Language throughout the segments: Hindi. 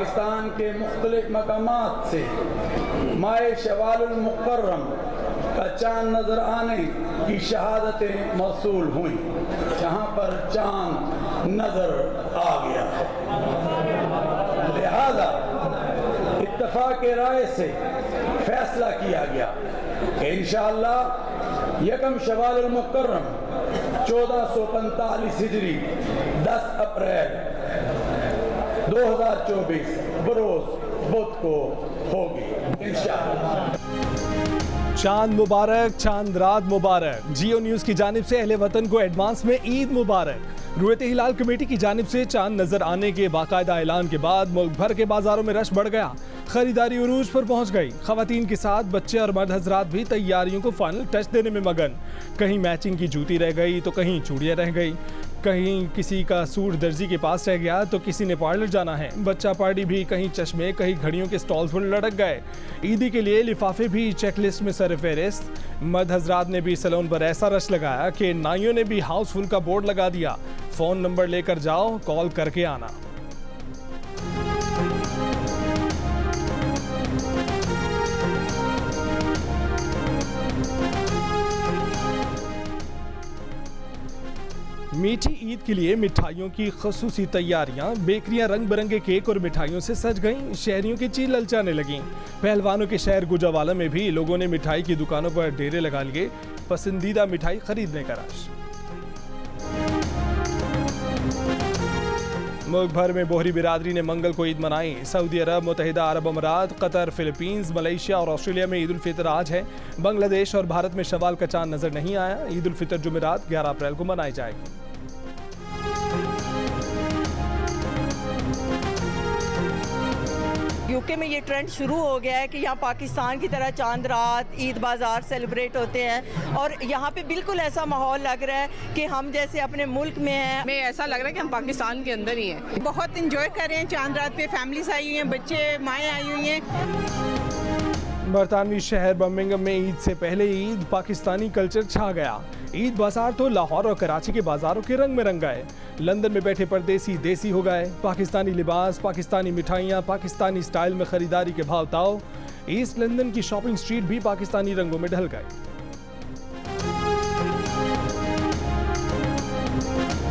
पाकिस्तान के मुख्तलिफ मकामात से माह शवालुल मुकर्रम का चाँद नज़र आने की शहादतें मौसूल हुई, जहाँ पर चाँद नज़र आ गया है। लिहाजा इत्तफाक राय से फैसला किया गया कि इंशाअल्लाह यकम शवालुल मुकर्रम 1445 हिजरी 10 अप्रैल 2024 बरोज बुध को होगी इंशाअल्लाह। चांद मुबारक, चांद रात मुबारक। जियो न्यूज़ की जानिब से अहले वतन को एडवांस में ईद मुबारक। रुयत हिलाल कमेटी की जानिब से चांद नजर आने के बाकायदा ऐलान के बाद मुल्क भर के बाजारों में रश बढ़ गया। खरीदारी उरूज पर पहुंच गई। खवातीन के साथ बच्चे और मर्द हजरात भी तैयारियों को फाइनल टच देने में मगन। कहीं मैचिंग की जूती रह गई तो कहीं चूड़ियाँ रह गई, कहीं किसी का सूट दर्जी के पास रह गया तो किसी ने पार्लर जाना है। बच्चा पार्टी भी कहीं चश्मे कहीं घड़ियों के स्टॉल्स पर लटक गए। ईदी के लिए लिफाफे भी चेकलिस्ट में सर फेहरिस्त। मर्द हजरात ने भी सैलून पर ऐसा रश लगाया कि नाइयों ने भी हाउसफुल का बोर्ड लगा दिया। फ़ोन नंबर लेकर जाओ, कॉल करके आना। मीठी ईद के लिए मिठाइयों की खसूसी तैयारियां। बेकरियां रंग बिरंगे केक और मिठाइयों से सज गईं। शहरियों की चील ललचाने लगीं। पहलवानों के शहर गुजरावाला में भी लोगों ने मिठाई की दुकानों पर डेरे लगा लिए, पसंदीदा मिठाई खरीदने का रश। मुल्क भर में बोहरी बिरादरी ने मंगल को ईद मनाई। सऊदी अरब, मुत्तहिदा अरब अमारात, कतर, फिलीपींस, मलेशिया और ऑस्ट्रेलिया में ईद उल फितर आज है। बांग्लादेश और भारत में शवाल का चांद नजर नहीं आया। ईद उल फितर जुमेरात 11 अप्रैल को मनाई जाएगी। यूके में ये ट्रेंड शुरू हो गया है कि यहाँ पाकिस्तान की तरह चांद रात, ईद बाज़ार सेलिब्रेट होते हैं और यहाँ पे बिल्कुल ऐसा माहौल लग रहा है कि हम जैसे अपने मुल्क में हैं। हमें ऐसा लग रहा है कि हम पाकिस्तान के अंदर ही हैं। बहुत इंजॉय कर रहे हैं चांद रात पे। फैमिलीज आई हुई हैं, बच्चे माएँ आई हुई हैं। बरतानवी शहर बर्मिंघम में ईद से पहले ईद पाकिस्तानी कल्चर छा गया। ईद बाजार तो लाहौर और कराची के बाजारों के रंग में रंग गए। लंदन में बैठे परदेसी देसी हो गए। पाकिस्तानी लिबास, पाकिस्तानी मिठाइयाँ, पाकिस्तानी स्टाइल में खरीदारी के भाव ताव। ईस्ट लंदन की शॉपिंग स्ट्रीट भी पाकिस्तानी रंगों में ढल गए।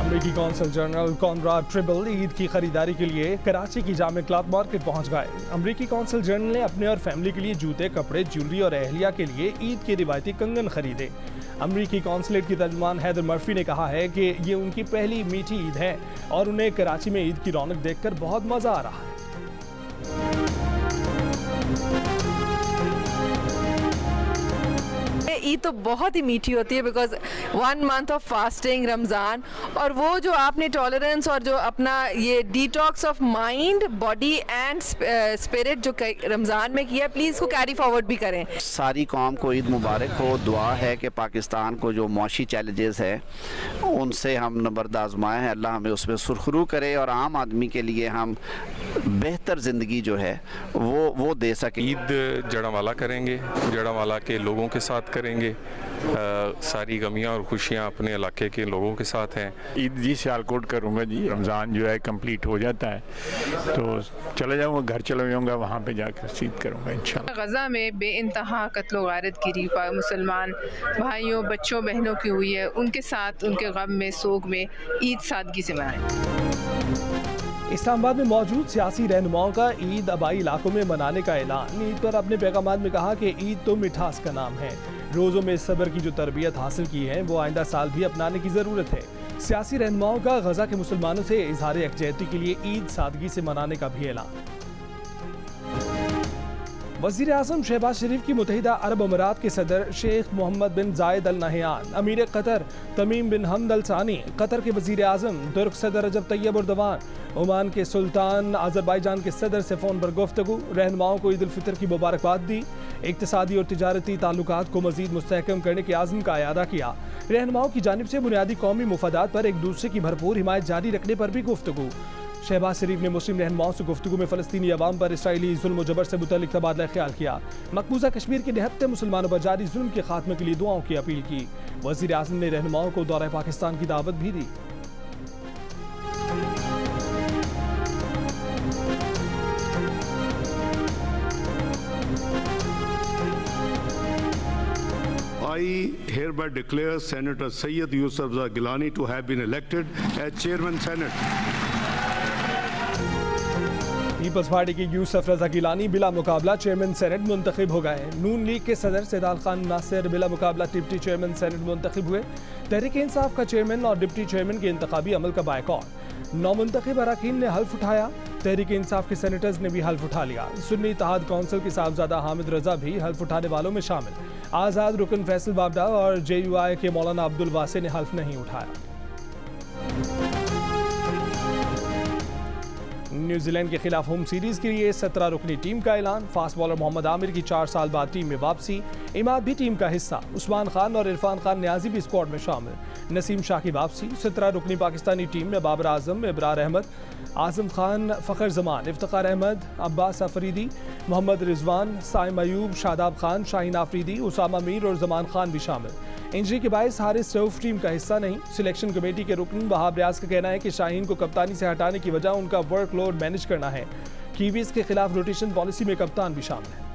अमेरिकी कौंसल जनरल कॉनराड ट्रिबल ईद की खरीदारी के लिए कराची की जामे क्लॉथ मार्केट पहुंच गए। अमेरिकी कौंसल जनरल ने अपने और फैमिली के लिए जूते, कपड़े, ज्वेलरी और अहलिया के लिए ईद के रिवायती कंगन खरीदे। अमेरिकी कौंसलेट की तर्जुमान हैदर मर्फी ने कहा है कि ये उनकी पहली मीठी ईद है और उन्हें कराची में ईद की रौनक देखकर बहुत मजा आ रहा है। ईद तो बहुत ही मीठी होती है because 1 month of fasting Ramzan, और वो जो आपने टॉलरेंस और जो अपना ये detox of mind, body and spirit जो रमज़ान में किया, प्लीज़ इसको कैरी फॉरवर्ड भी करें। सारी कौम को ईद मुबारक हो। दुआ है कि पाकिस्तान को जो मौशी चैलेंजेस है उनसे हम नबर्द आजमाए हैं, अल्लाह हमें उसमें सुरखरू करे और आम आदमी के लिए हम बेहतर ज़िंदगी जो है वो दे सकें। ईद जड़ावाला करेंगे, जड़ावाला के लोगों के साथ करेंगे। सारी गमियां और खुशियां अपने इलाके के लोगों के साथ हैं। ईद जी सियालकोट करूँगा जी। रमज़ान जो है कंप्लीट हो जाता है तो चले जाऊँगा, घर चला जाऊँगा, वहाँ पे जाकर ईद करूँगा इंशाल्लाह। गज़ा में बेइंतहा कत्ल गारत गिरी मुसलमान भाइयों, बच्चों, बहनों की हुई है। उनके साथ उनके गम में, सोग में ईद सादगी से मनाएं। इस्लामाबाद में मौजूद सियासी रहनुमाओं का ईद आबाई इलाकों में मनाने का ऐलान। ईद पर अपने पैगामात में कहा कि ईद तो मिठास का नाम है। रोज़ों में सब्र की जो तरबियत हासिल की है वो आइंदा साल भी अपनाने की ज़रूरत है। सियासी रहनुमाओं का गज़ा के मुसलमानों से इजहार यकजहती के लिए ईद सादगी से मनाने का भी ऐलान। वज़ीर आज़म शहबाज शरीफ की मुत्तहिदा अरब अमारात के सदर शेख मोहम्मद बिन जायद अल नहयान, अमीर कतर तमीम बिन हमद अल सानी, कतर के वज़ीर आज़म तुर्क सदर रजब तैयब उर्दवान, ओमान के सुल्तान, अज़रबैजान के सदर से फ़ोन पर गुफ्तगू। रहनुमाओं को ईद उल फितर की मुबारकबाद दी। इक़्तिसादी और तिजारती ताल्लुकात को मज़ीद मुस्तहकम करने के आज़म का अयादा किया। रहनुमाओं की जानिब से बुनियादी कौमी मुफादात पर एक दूसरे की भरपूर हिमायत जारी रखने पर भी गुफ्तगू। शहबाज शरीफ ने मुस्लिम रहनुमाओं से गुफ्तगू में फ़लस्तीनी अवाम पर इसराइली जुल्म जबर से मुतल्लिक़ तबादला ख्याल किया। मकबूजा कश्मीर के निहत्ते मुसलमानों पर जारी जुल्म के खात्मे के लिए दुआओं की अपील की। वज़ीर आज़म ने रहनुमाओं को दौरा पाकिस्तान की दावत भी दी। I hereby declare Senator Syed Yusuf Raza Gilani to have been elected as Chairman Senate. People's Party के यूसुफ रजा गिलानी बिला मुकाबला चेयरमैन सेनेट मुंतखब हो गए। नून लीग के सदर सैदाल खान नासिर बिला मुकाबला डिप्टी चेयरमैन सेनेट मुंतखब हुए। तहरीक इंसाफ का चेयरमैन और डिप्टी चेयरमैन के इंतखाबी अमल का बायकॉट। नौमुंतखब अरकान ने हल्फ उठाया। तहरीक इंसाफ के सेनेटर्स ने भी हल्फ उठा लिया। सुन्नी इत्तेहाद काउंसिल के साहबजादा हामिद रजा भी हल्फ उठाने वालों में शामिल। आज़ाद रुकन फैसल बाबडा और JUI के मौलाना अब्दुल वासे ने हल्फ नहीं उठाया। न्यूजीलैंड के खिलाफ होम सीरीज के लिए 17 रुकनी टीम का ऐलान। फास्ट बॉलर मोहम्मद आमिर की 4 साल बाद टीम में वापसी। इमाद भी टीम का हिस्सा। उस्मान खान और इरफान खान न्याजी भी स्क्वाड में शामिल। नसीम शाह की वापसी। 17 रुकनी पाकिस्तानी टीम में बाबर आजम, इब्रार अहमद, आजम खान, फ़खर जमान, इफ्तिखार अहमद, अब्बास अफरीदी, मोहम्मद रिजवान, साइम अयूब, शादाब खान, शाहीन आफरीदी, उसामा मीर और जमान खान भी शामिल। इंजरी के बायस हारिस रऊफ टीम का हिस्सा नहीं। सिलेक्शन कमेटी के रुकन वहाब रियाज का कहना है कि शाहीन को कप्तानी से हटाने की वजह उनका वर्कलोड मैनेज करना है। कीवीज के खिलाफ रोटेशन पॉलिसी में कप्तान भी शामिल है।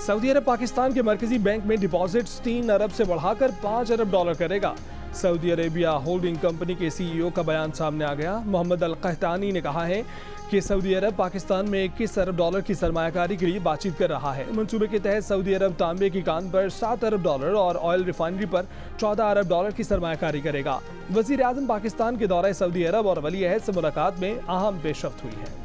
सऊदी अरब पाकिस्तान के मरकजी बैंक में डिपॉजिट्स 3 अरब से बढ़ाकर 5 अरब डॉलर करेगा। सऊदी अरेबिया होल्डिंग कंपनी के CEO का बयान सामने आ गया। मोहम्मद अल कहतानी ने कहा है कि सऊदी अरब पाकिस्तान में 21 अरब डॉलर की सरमायाकारी के लिए बातचीत कर रहा है। मंसूबे के तहत सऊदी अरब तांबे की कान पर 7 अरब डॉलर और ऑयल रिफाइनरी पर 14 अरब डॉलर की सरमायाकारी करेगा। वजीर आजम पाकिस्तान के दौरे सऊदी अरब और वली अहद से मुलाकात में अहम पेशरफ्त हुई है।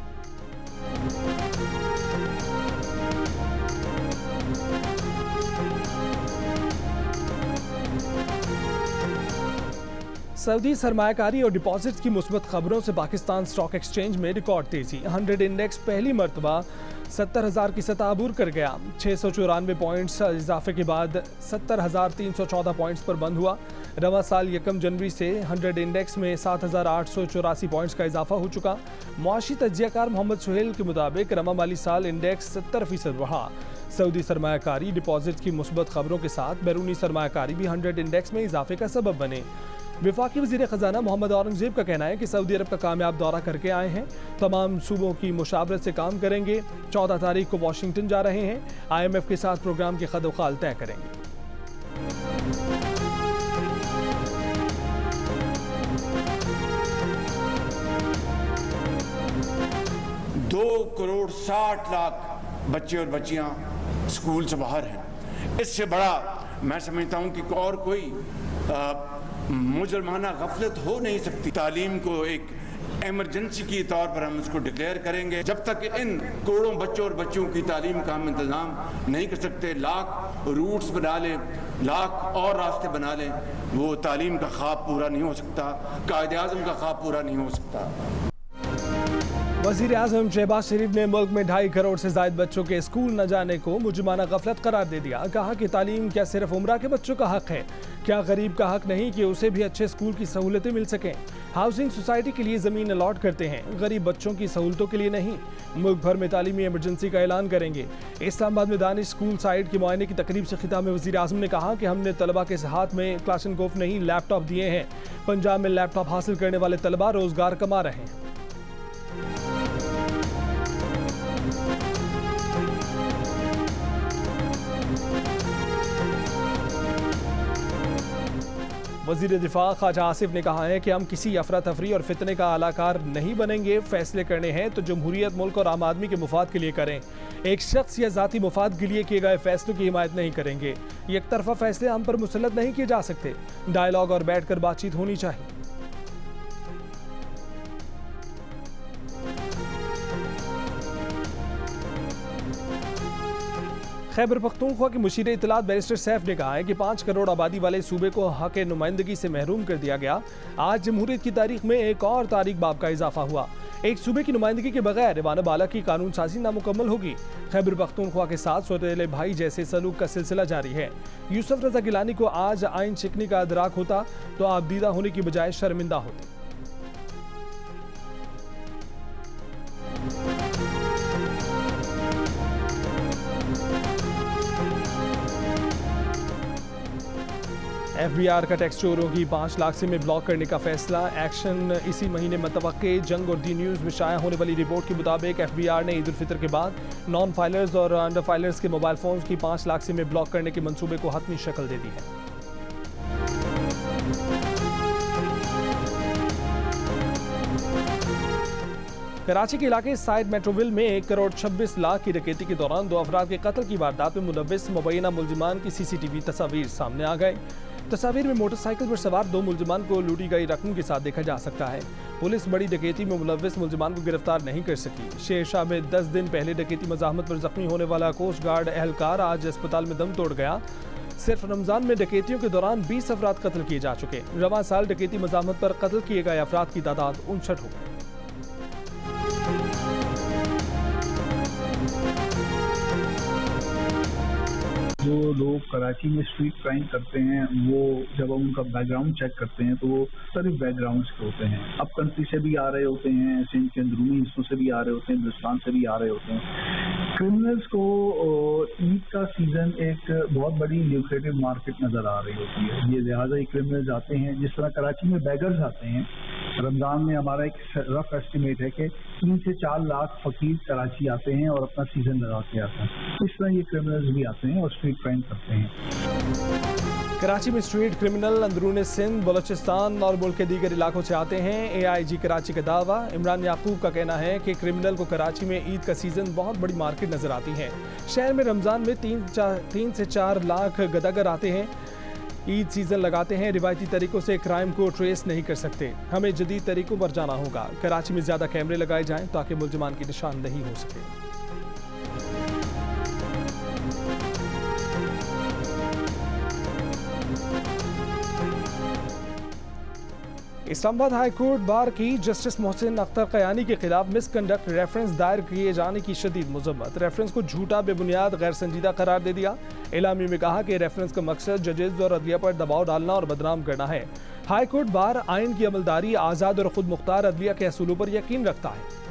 सऊदी सरमायाकारी और डिपॉजिट्स की मुस्बत खबरों से पाकिस्तान स्टॉक एक्सचेंज में रिकॉर्ड तेजी। 100 इंडेक्स पहली मरतबा 70,000 की सतह अबूर कर गया। 694 पॉइंट्स इजाफे के बाद 70,314 पॉइंट्स पर बंद हुआ। रवा साल 1 जनवरी से 100 इंडेक्स में 7,884 पॉइंट्स का इजाफा हो चुका। मुआशी तज्जियाकार मोहम्मद सुहेल के मुताबिक रवा माली साल इंडेक्स 70% बढ़ा। सऊदी सरमायाकारी डिपॉजिट्स की मुस्बत खबरों के साथ बैरूनी सरमायाकारी भी 100 इंडेक्स में इजाफे का सबब बने। वफाकी वज़ीर ख़जाना मोहम्मद औरंगज़ेब का कहना है कि सऊदी अरब का कामयाब दौरा करके आए हैं। तमाम सूबों की मुशावरत से काम करेंगे। 14 तारीख को वाशिंगटन जा रहे हैं। IMF के साथ प्रोग्राम के खद-व-खाल तय करेंगे। 2 करोड़ 60 लाख बच्चे और बच्चियां स्कूल से बाहर हैं। इससे बड़ा मैं समझता हूं कि और कोई मुजरमाना गफलत हो नहीं सकती। तालीम को एक एमरजेंसी के तौर पर हम उसको डिक्लेयर करेंगे। जब तक इन करोड़ों बच्चों और बच्चियों की तालीम का हम इंतजाम नहीं कर सकते, लाख रूट्स बना लें, लाख और रास्ते बना लें, वो तालीम का ख्वाब पूरा नहीं हो सकता, कायदे आज़म का ख्वाब पूरा नहीं हो सकता। वज़ीर आज़म शहबाज शरीफ ने मुल्क में 2.5 करोड़ से ज़ायद बच्चों के स्कूल न जाने को मुजरमाना गफलत करार दे दिया। कहा कि तालीम क्या सिर्फ उम्रा के बच्चों का हक है? क्या गरीब का हक नहीं कि उसे भी अच्छे स्कूल की सहूलतें मिल सकें? हाउसिंग सोसाइटी के लिए ज़मीन अलॉट करते हैं, गरीब बच्चों की सहूलतों के लिए नहीं। मुल्क भर में तालीमी एमरजेंसी का ऐलान करेंगे। इस्लामाबाद में दानिश स्कूल साइट के मुआयने की तकरीब से खिताब में वज़ीर आज़म ने कहा कि हमने तलबा के हाथ में क्लाशनकोफ नहीं लैपटॉप दिए हैं। पंजाब में लैपटॉप हासिल करने वाले तलबा रोजगार कमा रहे हैं। वज़ीर दिफा ख्वाजा आसिफ ने कहा है कि हम किसी अफरा तफरी और फितने का आलाकार नहीं बनेंगे। फैसले करने हैं तो जमहूरियत, मुल्क और आम आदमी के मुफाद के लिए करें। एक शख्स या ज़ाती मुफाद के लिए किए गए फैसलों की हिमायत नहीं करेंगे। एक तरफा फैसले हम पर मुसल्लत नहीं किए जा सकते। डायलॉग और बैठ कर बातचीत होनी चाहिए। खैबर पख्तूनख्वा के मुशीर इत्तलात बैरिस्टर सैफ ने कहा है कि 5 करोड़ आबादी वाले सूबे को हक नुमाइंदगी से महरूम कर दिया गया। आज जमहूरियत की तारीख में एक और तारीख बाब का इजाफा हुआ। एक सूबे की नुमाइंदगी के बगैर रवाना बाला की कानून साजी नामुकम्मल होगी। खैबर पख्तूनख्वा के साथ सौतेले भाई जैसे सलूक का सिलसिला जारी है। यूसुफ रजा गिलानी को आज आइन शिकनी का अदराक होता तो आप दीदा होने की बजाय शर्मिंदा होते। एफबीआर का टैक्स चोरों की 5 लाख सिमें ब्लॉक करने का फैसला। एक्शन इसी महीने मतवक्के। जंग और दी न्यूज़ में शाया होने वाली रिपोर्ट के मुताबिक एफबीआर ने ईद उल फितर के बाद नॉन फाइलर्स और अंडर फाइलर्स के मोबाइल फोन्स की 5 लाख सिमें ब्लॉक करने के मंसूबे को हतमी शक्ल दे दी है। कराची के इलाके साइड मेट्रोविल में 1 करोड़ 26 लाख की डकैती के दौरान 2 अफराद के कत्ल की वारदात में मुलव्विस मुबैना मुलजिमान की सीसीटीवी तस्वीर सामने आ गए। तस्वीर में मोटरसाइकिल पर सवार 2 मुलजिमान को लूटी गई रकम के साथ देखा जा सकता है। पुलिस बड़ी डकैती में मुलव्विस मुलजिमान को गिरफ्तार नहीं कर सकी। शेरशाह में 10 दिन पहले डकैती मज़ाहमत पर जख्मी होने वाला कोस्ट गार्ड एहलकार आज अस्पताल में दम तोड़ गया। सिर्फ रमजान में डकैतियों के दौरान 20 अफराद कत्ल किए जा चुके। रवां साल डकैती मज़ाहमत पर कत्ल किए गए अफराद की तादाद 59 हो गई। जो लोग कराची में स्ट्रीट क्राइम करते हैं वो जब हम उनका बैकग्राउंड चेक करते हैं तो वो मुख्तलिफ बैकग्राउंड के होते हैं। अब कंट्री से भी आ रहे होते हैं, सिंध के अंदरूनी हिस्सों से भी आ रहे होते हैं, हिंदुस्तान से भी आ रहे होते हैं। क्रिमिनल्स को ईद का सीजन एक बहुत बड़ी ल्यूक्रेटिव मार्केट नजर आ रही होती है। ये लिहाजा ही क्रिमिनल्स आते हैं। जिस तरह कराची में बैगर्स आते हैं, रमजान में हमारा एक रफ एस्टिमेट है कि 3 से 4 लाख फकीर कराची आते हैं और अपना सीजन लगा के आते हैं। इस तरह ये क्रिमिनल्स भी आते हैं और स्ट्रीट क्राइम करते हैं। कराची में स्ट्रीट क्रिमिनल अंदरून सिंध, बलोचिस्तान और मुल्क के दीगर इलाकों से आते हैं। AIG कराची का दावा। इमरान याकूब का कहना है कि क्रिमिनल को कराची में ईद का सीजन बहुत बड़ी मार्केट नजर आती है। शहर में रमजान में 3 से 4 लाख गदागर आते हैं। ईद सीजन लगाते हैं। रिवायती तरीकों से क्राइम को ट्रेस नहीं कर सकते। हमें जदीद तरीकों पर जाना होगा। कराची में ज्यादा कैमरे लगाए जाएं ताकि मुलजिमान की निशानदही हो सके। इस्लामाबाद हाई कोर्ट बार की जस्टिस मोहसिन अख्तर कयानी के खिलाफ मिसकंडक्ट रेफरेंस दायर किए जाने की शदीद मुज़म्मत। रेफरेंस को झूठा, बेबुनियाद, गैर संजीदा करार दे दिया। एलामी में कहा कि रेफरेंस का मकसद जजेस और अदलिया पर दबाव डालना और बदनाम करना है। हाई कोर्ट बार आइन की अमलदारी, आज़ाद और खुद मुख्तार अदलिया के असूलों पर यकीन रखता है।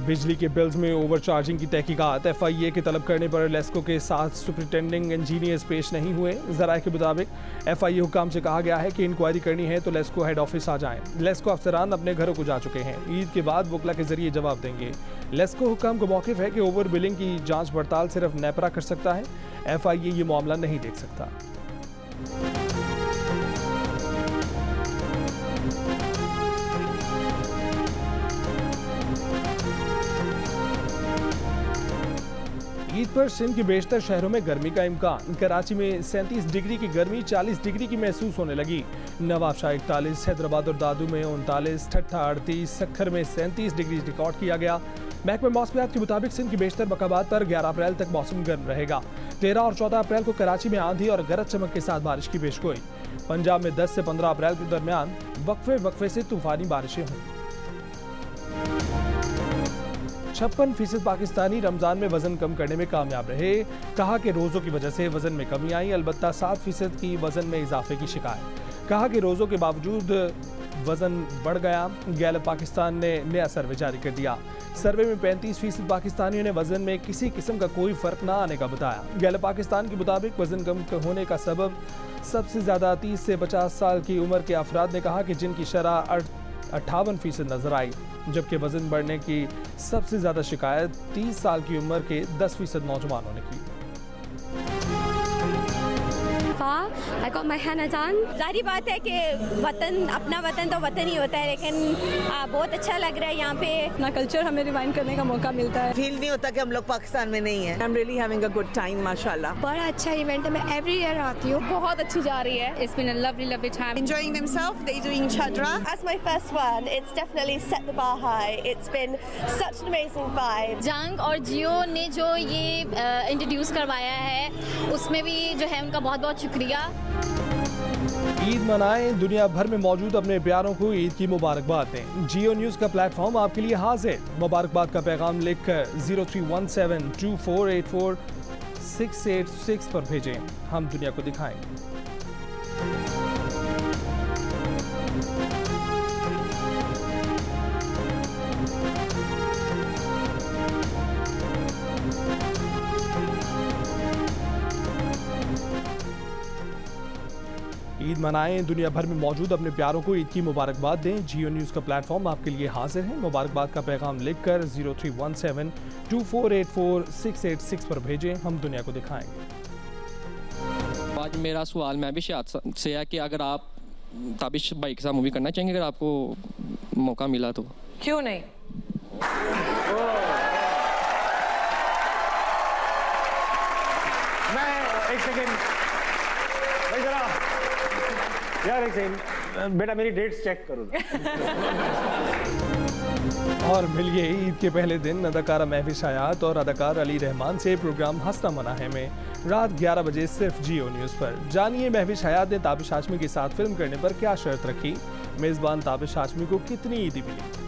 बिजली के बिल्स में ओवरचार्जिंग की तहकीकात। FIA के तलब करने पर लेस्को के साथ सुपरिटेंडिंग इंजीनियर्स पेश नहीं हुए। ज़राए के मुताबिक FIA हुकाम से कहा गया है कि इंक्वायरी करनी है तो लेस्को हेड ऑफिस आ जाएं। लेस्को अफसरान अपने घरों को जा चुके हैं। ईद के बाद वकला के जरिए जवाब देंगे। लेस्को हुकाम को मौक़िफ़ है कि ओवर बिलिंग की जाँच पड़ताल सिर्फ नेपरा कर सकता है। FIA ये मामला नहीं देख सकता। ईद पर सिंध के बेशतर शहरों में गर्मी का इम्कान। कराची में 37 डिग्री की गर्मी 40 डिग्री की महसूस होने लगी। नवाबशाह 41, हैदराबाद और दादू में 39, ठट्ठा 38, सक्खर में 37 डिग्री रिकॉर्ड किया गया। महकमा मौसमियात के मुताबिक सिंध के बेशतर मकामात पर 11 अप्रैल तक मौसम गर्म रहेगा। 13 और 14 अप्रैल को कराची में आंधी और गरज चमक के साथ बारिश की पेशगोई। पंजाब में 10 से 15 अप्रैल के दरमियान वक्फे से तूफानी बारिशें हुई। 56% पाकिस्तानी रमजान में वजन कम करने में कामयाब रहे। कहा कि रोज़ों की वजह से वजन में कमी आई, अलबत्ता 7% की वजन में इजाफे की शिकायत। कहा कि रोज़ों के बावजूद वजन बढ़ गया। गैलप पाकिस्तान ने नया सर्वे जारी कर दिया। सर्वे में 35% पाकिस्तानियों ने वजन में किसी किस्म का कोई फर्क ना आने का बताया। गैलप पाकिस्तान के मुताबिक वजन कम होने का सबब सबसे ज़्यादा 30 से 50 साल की उम्र के अफराद ने कहा कि जिनकी शरह 58% नजर आई, जबकि वजन बढ़ने की सबसे ज्यादा शिकायत 30 साल की उम्र के 10% नौजवानों ने की। I got my henna done. जारी बात है कि वतन, अपना वतन तो वतन ही होता है, लेकिन बहुत अच्छा लग रहा है यहाँ पे। अपना कल्चर हमें रिवाइंड करने का मौका मिलता है। फील नहीं होता कि हम लोग पाकिस्तान में नहीं है। I'm really having a good time, माशाल्लाह। बड़ा अच्छा इवेंट है, मैं every year आती हूँ। बहुत अच्छी जा रही है। It's been a lovely time. Enjoying themselves, they doing chadra. As my first one, it's definitely set the bar high. It's been such an amazing vibe. जंग और जियो ने जो ये इंट्रोड्यूस करवाया है, उसमें भी जो है उनका बहुत बहुत शुक्रिया। ईद मनाएं, दुनिया भर में मौजूद अपने प्यारों को ईद की मुबारकबाद दें। जियो न्यूज़ का प्लेटफॉर्म आपके लिए हाजिर। मुबारकबाद का पैगाम लिखकर 03172484 पर भेजें। हम दुनिया को दिखाएंगे। ईद मनाएं, दुनिया भर में मौजूद अपने प्यारों को ईद की मुबारकबाद दें। जियो न्यूज़ का प्लेटफॉर्म आपके लिए हाजिर है। मुबारकबाद का पैगाम लिखकर 03172484 पर भेजें, हम दुनिया को दिखाएंगे। आज मेरा सवाल मैं भी शायद से है कि अगर आप ताबिश भाई के साथ मूवी करना चाहेंगे अगर आपको मौका मिला तो? क्यों नहीं? मैं एक सेकेंड यार, एक सेकेंड बेटा, मेरी डेट्स चेक करो। और मिलिए ईद के पहले दिन अदाकारा महविश हयात और अदाकार अली रहमान से प्रोग्राम हंसना मना है में रात 11 बजे सिर्फ जियो न्यूज़ पर। जानिए महविश हयात ने ताबिश हाशमी के साथ फिल्म करने पर क्या शर्त रखी, मेज़बान ताबिश हाशमी को कितनी ईदी मिली।